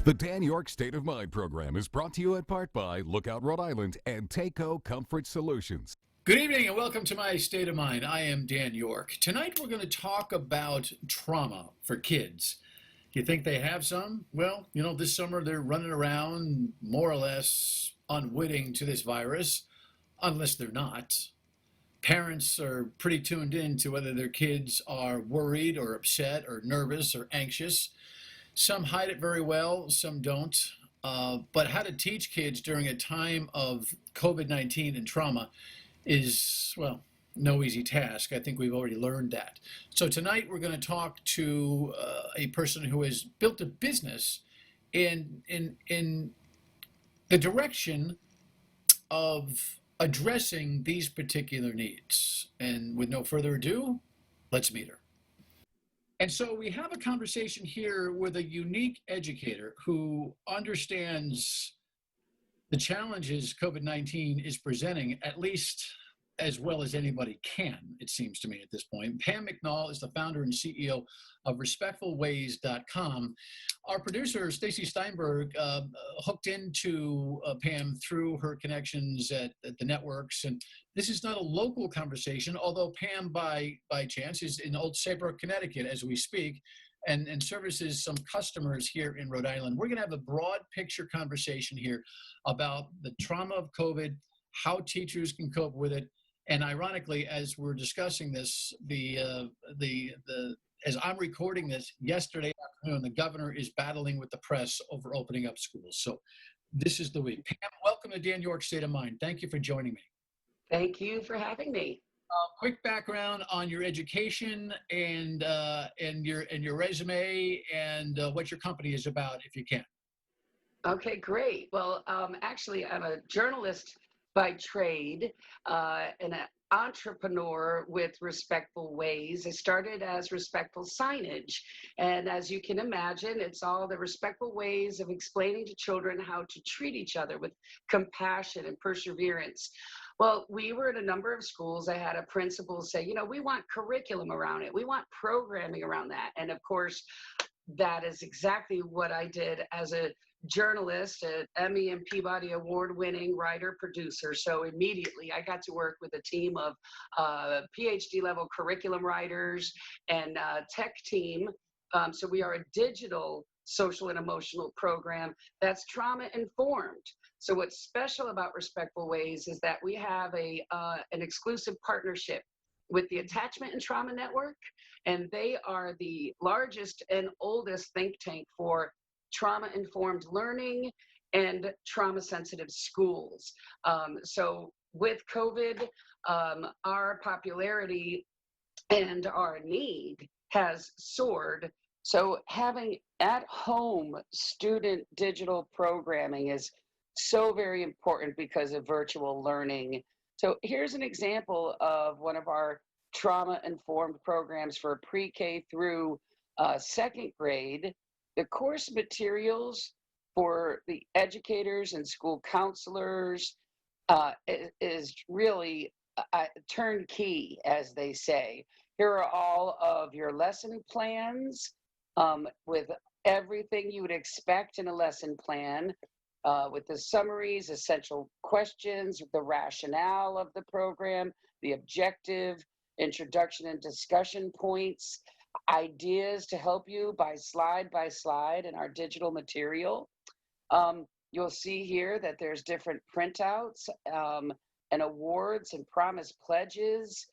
The Dan Yorke State of Mind program is brought to you in part by Lookout Rhode Island and Takeo Comfort Solutions. Good evening and welcome to my State of Mind. I am Dan Yorke. Tonight we're going to talk about trauma for kids. Do you think they have some? Well, this summer they're running around more or less unwitting to this virus, unless they're not. Parents are pretty tuned in to whether their kids are worried or upset or nervous or anxious. Some hide it very well, some don't. But how to teach kids during a time of COVID-19 and trauma is, well, no easy task. I think we've already learned that. So tonight we're going to talk to a person who has built a business in the direction of addressing these particular needs. And with no further ado, let's meet her. And so we have a conversation here with a unique educator who understands the challenges COVID-19 is presenting, at least as well as anybody can, it seems to me at this point. Pam McNall is the founder and CEO of RespectfulWays.com. Our producer, Stacy Steinberg, hooked into Pam through her connections at the networks. And this is not a local conversation, although Pam, by chance, is in Old Saybrook, Connecticut, as we speak, and services some customers here in Rhode Island. We're going to have a broad picture conversation here about the trauma of COVID, how teachers can cope with it. And ironically, as we're discussing this, as I'm recording this yesterday afternoon, the governor is battling with the press over opening up schools. So this is the week. Pam, welcome to Dan Yorke State of Mind. Thank you for joining me. Thank you for having me. Quick background on your education and your resume and what your company is about, if you can. Okay, great. Well, actually, I'm a journalist by trade and an entrepreneur with Respectful Ways. I started as Respectful Signage. And as you can imagine, it's all the respectful ways of explaining to children how to treat each other with compassion and perseverance. Well, we were in a number of schools. I had a principal say, we want curriculum around it. We want programming around that. And of course, that is exactly what I did as a journalist, an Emmy and Peabody Award-winning writer, producer. So immediately I got to work with a team of PhD level curriculum writers and tech team. So we are a digital social and emotional program that's trauma informed. So what's special about Respectful Ways is that we have an exclusive partnership with the Attachment and Trauma Network, and they are the largest and oldest think tank for trauma-informed learning and trauma-sensitive schools. So with COVID, our popularity and our need has soared. So having at-home student digital programming is so very important because of virtual learning. So here's an example of one of our trauma-informed programs for pre-K through second grade. The course materials for the educators and school counselors is really turnkey, as they say. Here are all of your lesson plans with everything you would expect in a lesson plan, with the summaries, essential questions, the rationale of the program, the objective, introduction and discussion points, ideas to help you by slide in our digital material. You'll see here that there's different printouts and awards and promise pledges.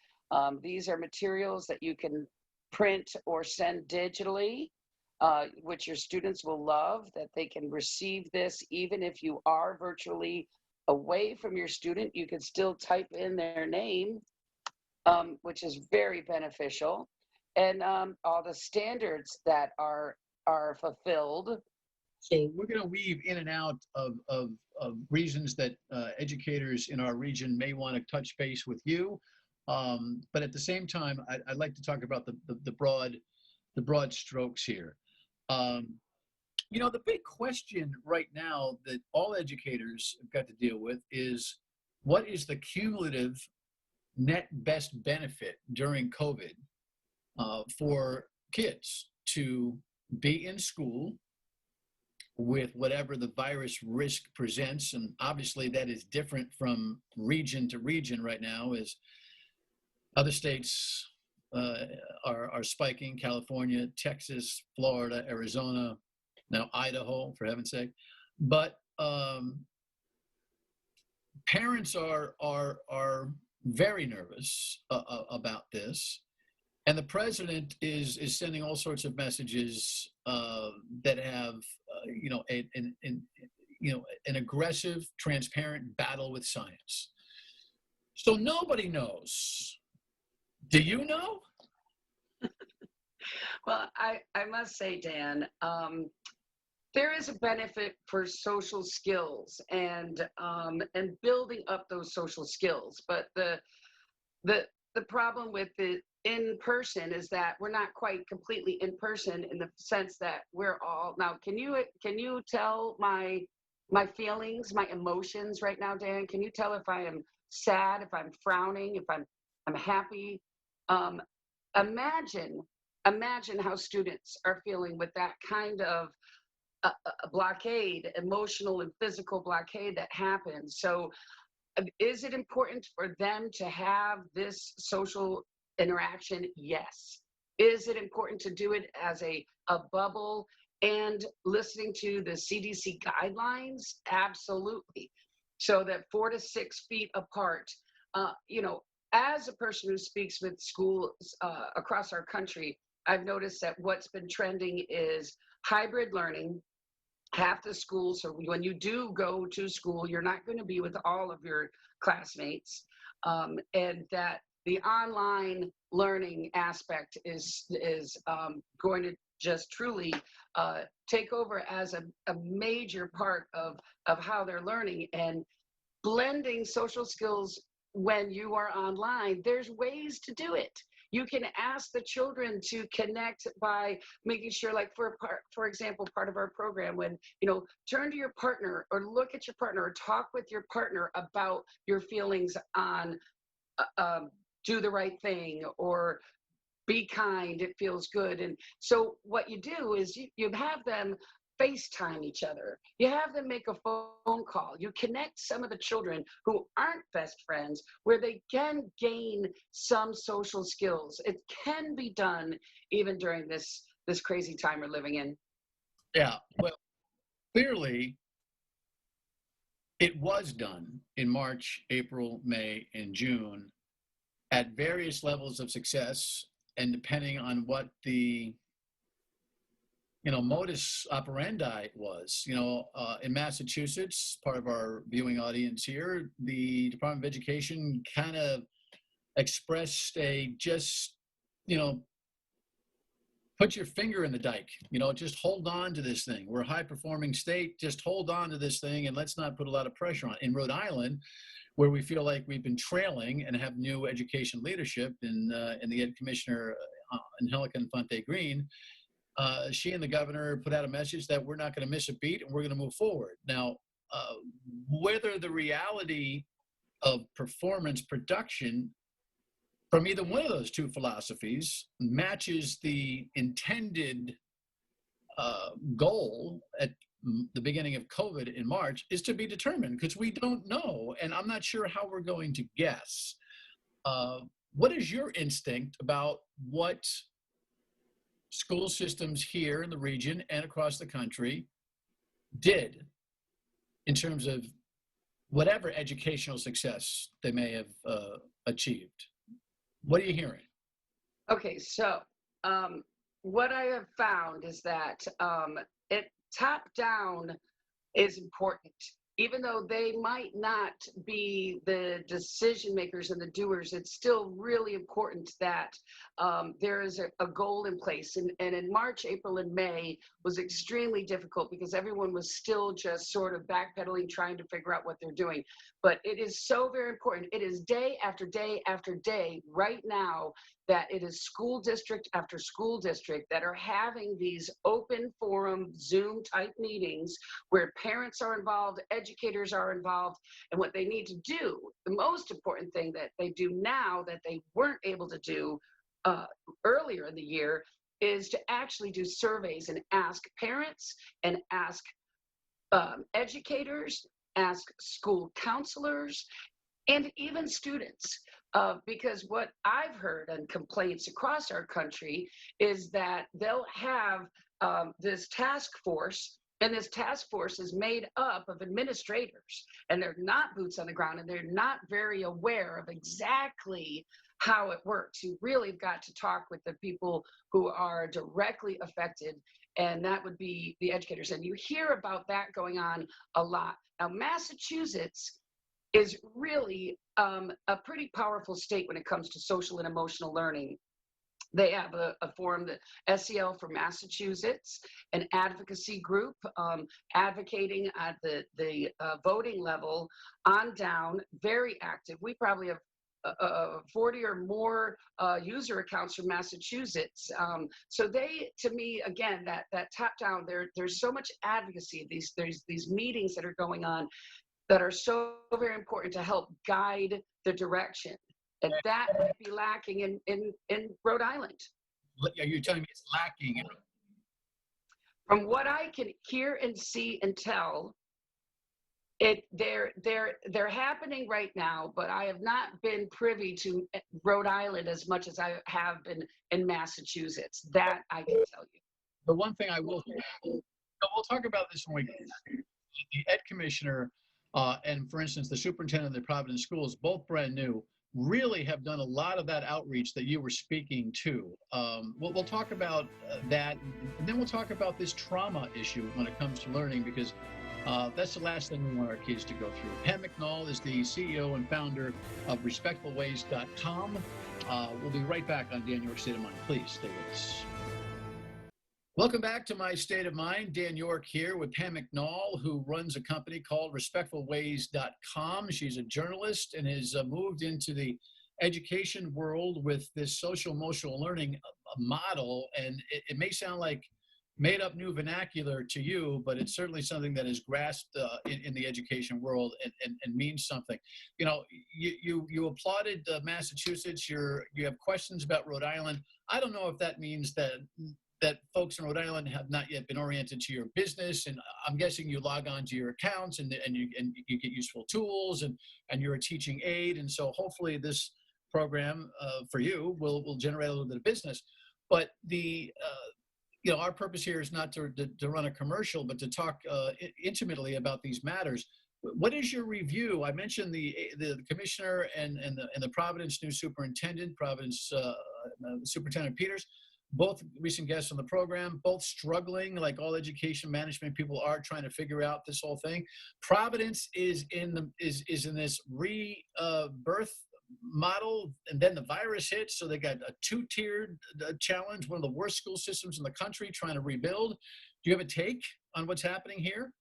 These are materials that you can print or send digitally, which your students will love, that they can receive this even if you are virtually away from your student. You can still type in their name, which is very beneficial. And all the standards that are fulfilled. So we're going to weave in and out of reasons that educators in our region may want to touch base with you. But at the same time, I'd like to talk about the broad strokes here. The big question right now that all educators have got to deal with is, what is the cumulative net best benefit during COVID for kids to be in school, with whatever the virus risk presents. And obviously that is different from region to region right now, as other states are spiking: California, Texas, Florida, Arizona, now Idaho, for heaven's sake. But parents are very nervous about this, and the president is sending all sorts of messages that have an aggressive, transparent battle with science. So nobody knows. Do you know? Well, I must say, Dan, there is a benefit for social skills and building up those social skills. But the problem with the in person is that we're not quite completely in person, in the sense that we're all now. Can you tell my feelings, my emotions right now, Dan? Can you tell if I am sad, if I'm frowning, if I'm happy? Um, imagine how students are feeling with that kind of a blockade, emotional and physical blockade that happens. So is it important for them to have this social interaction? Yes. Is it important to do it as a bubble and listening to the CDC guidelines? Absolutely. So that 4 to 6 feet apart, as a person who speaks with schools across our country, I've noticed that what's been trending is hybrid learning. Half the schools, so when you do go to school, you're not going to be with all of your classmates, and that the online learning aspect is going to just truly take over as a major part of how they're learning, and blending social skills. When you are online, there's ways to do it. You can ask the children to connect by making sure, like for example, part of our program, when turn to your partner or look at your partner or talk with your partner about your feelings on do the right thing or be kind, it feels good. And so what you do is you have them FaceTime each other. You have them make a phone call. You connect some of the children who aren't best friends where they can gain some social skills. It can be done even during this crazy time we're living in. Yeah, well, clearly it was done in March, April, May, and June at various levels of success, and depending on what the modus operandi was. In Massachusetts, part of our viewing audience here, the Department of Education kind of expressed put your finger in the dike, just hold on to this thing. We're a high performing state, just hold on to this thing and let's not put a lot of pressure on it. In Rhode Island, where we feel like we've been trailing and have new education leadership in the Ed Commissioner, Angelica Infante Green, she and the governor put out a message that we're not going to miss a beat and we're going to move forward. Now, whether the reality of performance production from either one of those two philosophies matches the intended goal at the beginning of COVID in March is to be determined, because we don't know, and I'm not sure how we're going to guess. What is your instinct about what school systems here in the region and across the country did in terms of whatever educational success they may have achieved? What are you hearing? Okay, so what I have found is that it top down is important. Even though they might not be the decision makers and the doers, it's still really important that there is a goal in place. And in March, April, and May was extremely difficult because everyone was still just sort of backpedaling, trying to figure out what they're doing. But it is so very important. It is day after day after day right now that it is school district after school district that are having these open forum Zoom type meetings where parents are involved, educators are involved, and what they need to do, the most important thing that they do now that they weren't able to do earlier in the year, is to actually do surveys and ask parents and ask educators, ask school counselors, and even students. Because what I've heard and complaints across our country is that they'll have this task force, and this task force is made up of administrators, and they're not boots on the ground, and they're not very aware of exactly how it works. You really have got to talk with the people who are directly affected, and that would be the educators. And you hear about that going on a lot. Now, Massachusetts is really a pretty powerful state when it comes to social and emotional learning. They have a forum, the SEL for Massachusetts, an advocacy group advocating at the voting level on down, very active. We probably have 40 or more user accounts from Massachusetts. So they, to me, again, that top down, there's so much advocacy. There's these meetings that are going on that are so very important to help guide the direction. And that might be lacking in Rhode Island. You're telling me it's lacking. From what I can hear and see and tell, they're happening right now, but I have not been privy to Rhode Island as much as I have been in Massachusetts. That I can tell you. The one thing I will say, we'll talk about this when we get the Ed Commissioner and, for instance, the Superintendent of the Providence Schools, both brand new, really have done a lot of that outreach that you were speaking to. We'll talk about that, and then we'll talk about this trauma issue when it comes to learning, because that's the last thing we want our kids to go through. Pam McNall is the CEO and founder of respectfulways.com. We'll be right back on Dan Yorke's State of Mind. Please stay with us. Welcome back to My State of Mind. Dan Yorke here with Pam McNall, who runs a company called respectfulways.com. She's a journalist and has moved into the education world with this social emotional learning model. And it may sound like made up new vernacular to you, but it's certainly something that is grasped in the education world and means something. You know, you applauded Massachusetts. You have questions about Rhode Island. I don't know if that means that folks in Rhode Island have not yet been oriented to your business, and I'm guessing you log on to your accounts and you get useful tools, and you're a teaching aid, and so hopefully this program for you will generate a little bit of business. But our purpose here is not to run a commercial, but to talk intimately about these matters. What is your review? I mentioned the commissioner and the Providence new superintendent, Superintendent Peters. Both recent guests on the program, both struggling like all education management people are, trying to figure out this whole thing. Providence is in this rebirth model, and then the virus hits, so they got a two-tiered challenge, one of the worst school systems in the country, trying to rebuild. Do you have a take on what's happening here?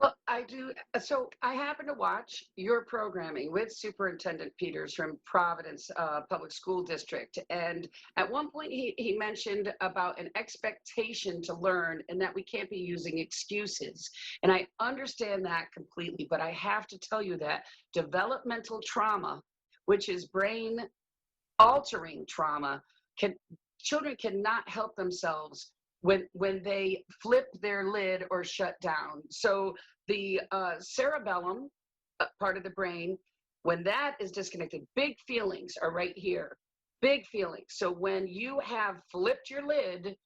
Well, I do. So I happen to watch your programming with Superintendent Peters from Providence Public School District. And at one point, he mentioned about an expectation to learn and that we can't be using excuses. And I understand that completely, but I have to tell you that developmental trauma, which is brain altering trauma, children cannot help themselves when they flip their lid or shut down. So the cerebellum, part of the brain, when that is disconnected, big feelings are right here, big feelings. So when you have flipped your lid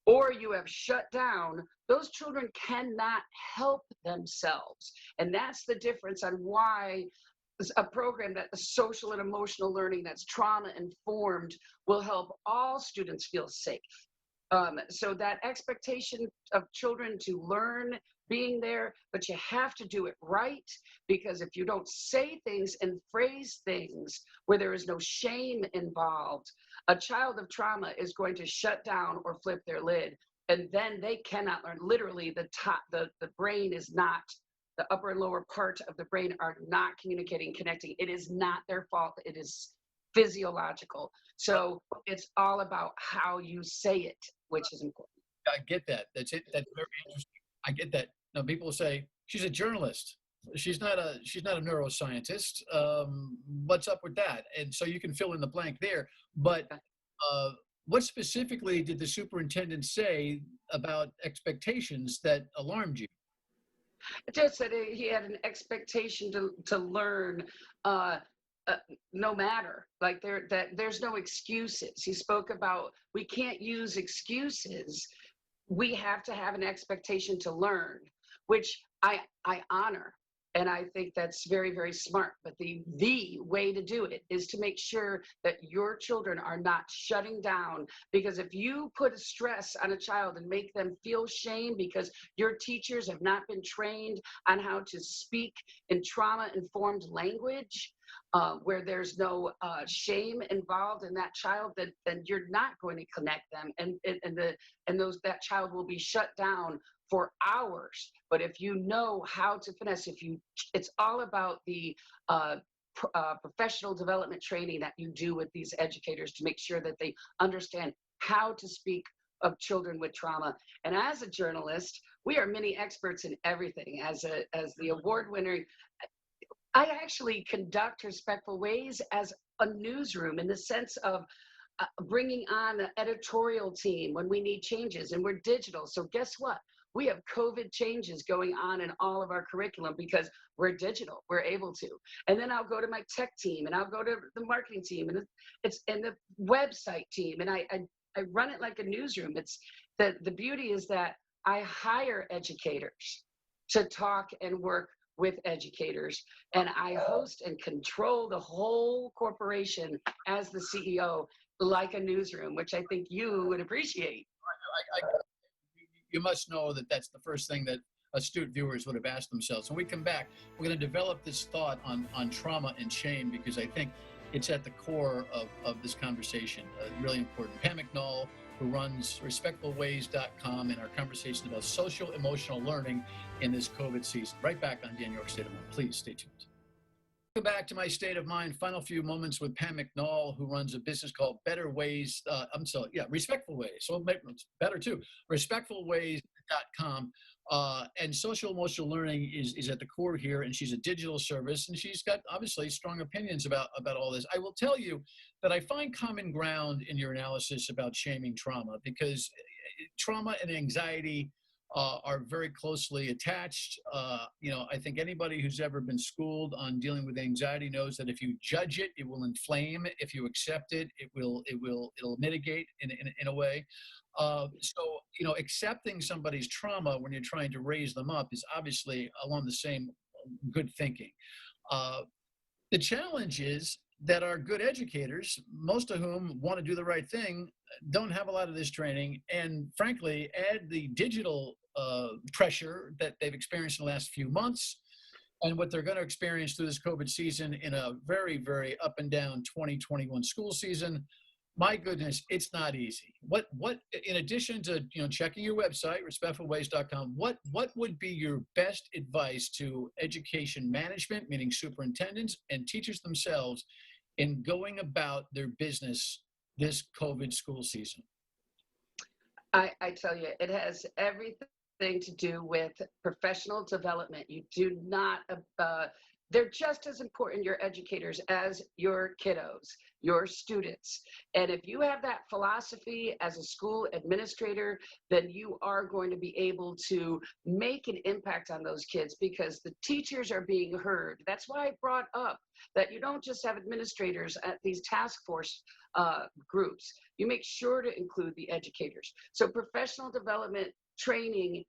or you have shut down, those children cannot help themselves. And that's the difference on why a program that social and emotional learning that's trauma informed will help all students feel safe. So that expectation of children to learn, being there, but you have to do it right, because if you don't say things and phrase things where there is no shame involved, a child of trauma is going to shut down or flip their lid, and then they cannot learn. Literally, the brain is not, the upper and lower part of the brain are not communicating, connecting. It is not their fault. It is physiological. So it's all about how you say it, which is important. I get that. That's it. That's very interesting. I get that. Now, people say she's a journalist. She's not a neuroscientist. What's up with that? And so you can fill in the blank there. But what specifically did the superintendent say about expectations that alarmed you? Just that he had an expectation to learn, uh, uh, no matter, like there's no excuses. He spoke about we can't use excuses. We have to have an expectation to learn, which I honor. And I think that's very, very smart. But the way to do it is to make sure that your children are not shutting down. Because if you put a stress on a child and make them feel shame because your teachers have not been trained on how to speak in trauma-informed language, where there's no shame involved in that child, then you're not going to connect them, and that child will be shut down for hours. But if you know how to finesse, it's all about the professional development training that you do with these educators to make sure that they understand how to speak of children with trauma. And as a journalist, we are many experts in everything. As the award winner, I actually conduct Respectful Ways as a newsroom in the sense of bringing on the editorial team when we need changes, and we're digital. So guess what? We have COVID changes going on in all of our curriculum because we're digital. We're able to. And then I'll go to my tech team, and I'll go to the marketing team, and the website team, and I run it like a newsroom. It's the beauty is that I hire educators to talk and work with educators, and I host and control the whole corporation as the CEO, like a newsroom, which I think you would appreciate. You must know that that's the first thing that astute viewers would have asked themselves. When we come back, we're going to develop this thought on trauma and shame, because I think it's at the core of this conversation. Really important. Pam McNall, who runs respectfulways.com, and our conversation about social emotional learning in this COVID season. Right back on Dan Yorke State of Mind. Please stay tuned. Welcome back to my State of Mind. Final few moments with Pam McNall, who runs a business called Better Ways. Respectful Ways. So it's better too. Respectfulways.com. And social emotional learning is at the core here, and she's a digital service, and she's got obviously strong opinions about all this. I will tell you that I find common ground in your analysis about shaming trauma, because trauma and anxiety are very closely attached. I think anybody who's ever been schooled on dealing with anxiety knows that if you judge it, it will inflame. If you accept it, it'll mitigate in a way. Accepting somebody's trauma when you're trying to raise them up is obviously along the same good thinking. The challenge is that our good educators, most of whom want to do the right thing, don't have a lot of this training, and frankly, add the digital pressure that they've experienced in the last few months, and what they're going to experience through this COVID season in a very, very up and down 2021 school season. My goodness, it's not easy. What in addition to checking your website, respectfulways.com, what would be your best advice to education management, meaning superintendents and teachers themselves, in going about their business this COVID school season? I tell you, it has everything to do with professional development. You do not, they're just as important, your educators, as your kiddos, your students. And if you have that philosophy as a school administrator, then you are going to be able to make an impact on those kids, because the teachers are being heard. That's why I brought up that you don't just have administrators at these task force groups. You make sure to include the educators. So professional development training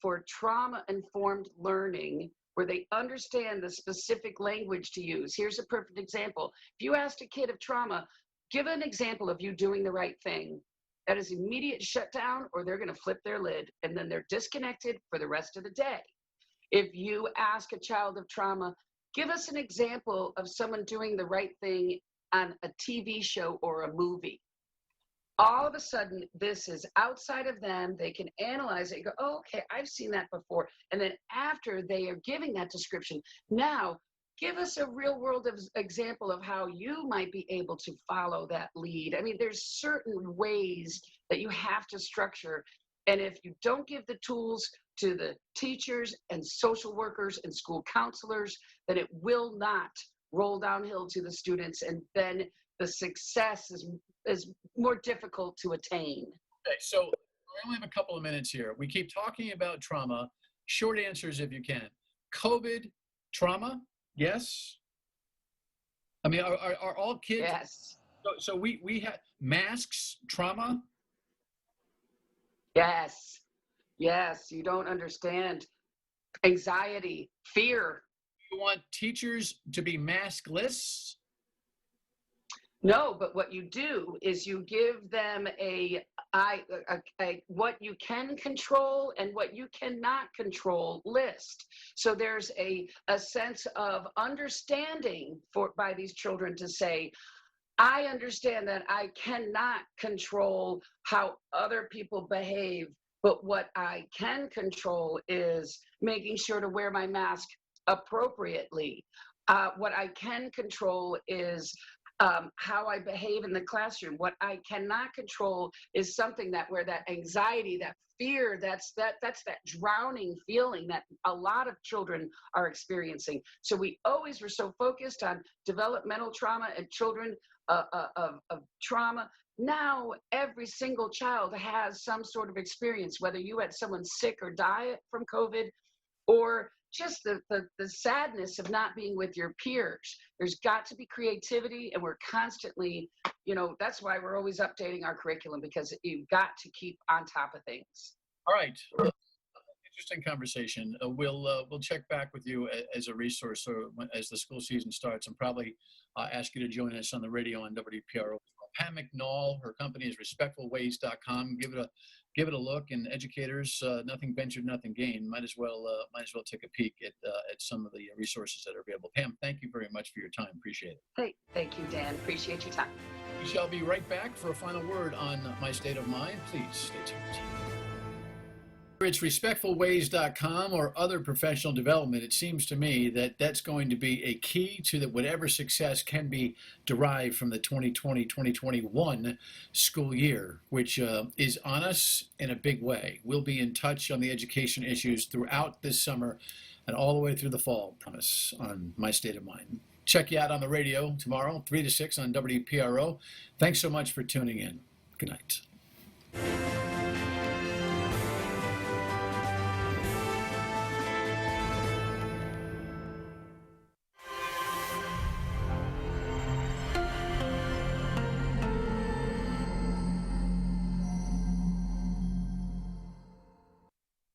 for trauma-informed learning, where they understand the specific language to use. Here's a perfect example. If you asked a kid of trauma, give an example of you doing the right thing, that is immediate shutdown, or they're going to flip their lid and then they're disconnected for the rest of the day. If you ask a child of trauma, give us an example of someone doing the right thing on a TV show or a movie, all of a sudden, this is outside of them. They can analyze it and go, oh, okay, I've seen that before. And then after they are giving that description, now give us a real world example of how you might be able to follow that lead. I mean, there's certain ways that you have to structure. And if you don't give the tools to the teachers and social workers and school counselors, then it will not roll downhill to the students. And then the success is is more difficult to attain. Okay, so we only have a couple of minutes here. We keep talking about trauma. Short answers if you can. COVID, trauma, yes? I mean, are all kids? Yes. So we have masks, trauma? Yes. Yes. You don't understand. Anxiety, fear. You want teachers to be maskless? No, but what you do is you give them a what you can control and what you cannot control list. So there's a sense of understanding by these children to say, I understand that I cannot control how other people behave, but what I can control is making sure to wear my mask appropriately. What I can control is how I behave in the classroom. What I cannot control is something where that anxiety, that fear, that's that drowning feeling that a lot of children are experiencing. So we always were so focused on developmental trauma and children of trauma. Now every single child has some sort of experience, whether you had someone sick or die from COVID, or just the sadness of not being with your peers. There's got to be creativity, and we're constantly, that's why we're always updating our curriculum, because you've got to keep on top of things. All right. Interesting conversation. We'll check back with you as a resource as the school season starts, and probably ask you to join us on the radio on WPRO. Pam McNall, her company is respectfulways.com. Give it a look, and educators, nothing ventured, nothing gained. Might as well take a peek at some of the resources that are available. Pam, thank you very much for your time. Appreciate it. Hey, thank you, Dan. Appreciate your time. We shall be right back for a final word on My State of Mind. Please stay tuned. It's respectfulways.com or other professional development. It seems to me that that's going to be a key to that whatever success can be derived from the 2020-2021 school year, which is on us in a big way. We'll be in touch on the education issues throughout this summer and all the way through the fall, I promise, on My State of Mind. Check you out on the radio tomorrow, 3 to 6 on WPRO. Thanks so much for tuning in. Good night.